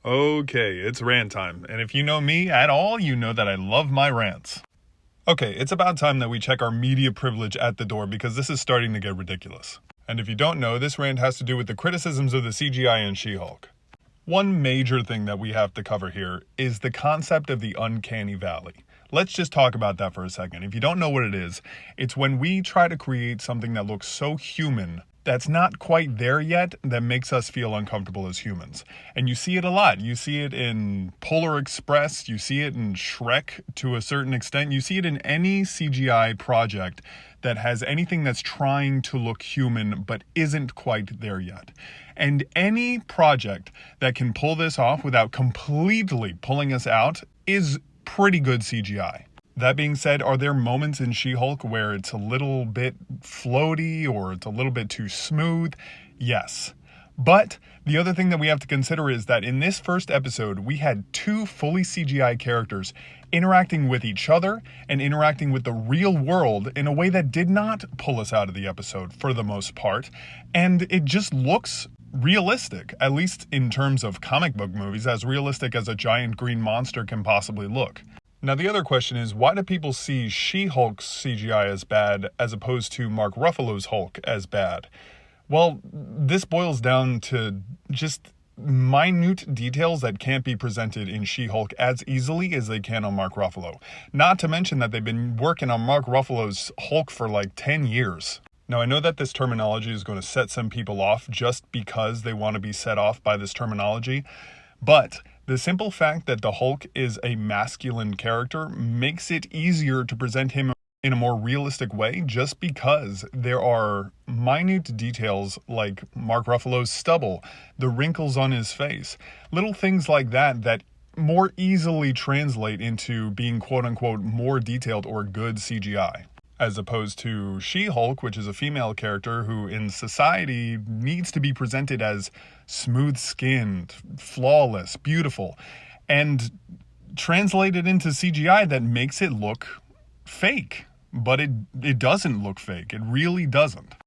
Okay, it's rant time, and if you know me at all, you know that I love my rants. Okay, it's about time that we check our media privilege at the door because this is starting to get ridiculous. And if you don't know, this rant has to do with the criticisms of the CGI in She-Hulk. One major thing that we have to cover here is the concept of the uncanny valley. Let's just talk about that for a second. If you don't know what it is, it's when we try to create something that looks so human that's not quite there yet that makes us feel uncomfortable as humans. And you see it a lot. You see it in Polar Express, you see it in Shrek to a certain extent, you see it in any CGI project that has anything that's trying to look human but isn't quite there yet. And any project that can pull this off without completely pulling us out is pretty good CGI. That being said, are there moments in She-Hulk where it's a little bit floaty or it's a little bit too smooth? Yes. But the other thing that we have to consider is that in this first episode, we had two fully CGI characters interacting with each other and interacting with the real world in a way that did not pull us out of the episode for the most part. And it just looks realistic, at least in terms of comic book movies, as realistic as a giant green monster can possibly look. Now, the other question is, why do people see She-Hulk's CGI as bad as opposed to Mark Ruffalo's Hulk as bad? Well, this boils down to just minute details that can't be presented in She-Hulk as easily as they can on Mark Ruffalo. Not to mention that they've been working on Mark Ruffalo's Hulk for like 10 years. Now, I know that this terminology is going to set some people off just because they want to be set off by this terminology, but the simple fact that the Hulk is a masculine character makes it easier to present him in a more realistic way just because there are minute details like Mark Ruffalo's stubble, the wrinkles on his face, little things like that that more easily translate into being quote-unquote more detailed or good CGI. As opposed to She-Hulk, which is a female character who in society needs to be presented as smooth-skinned, flawless, beautiful, and translated into CGI that makes it look fake. But it doesn't look fake. It really doesn't.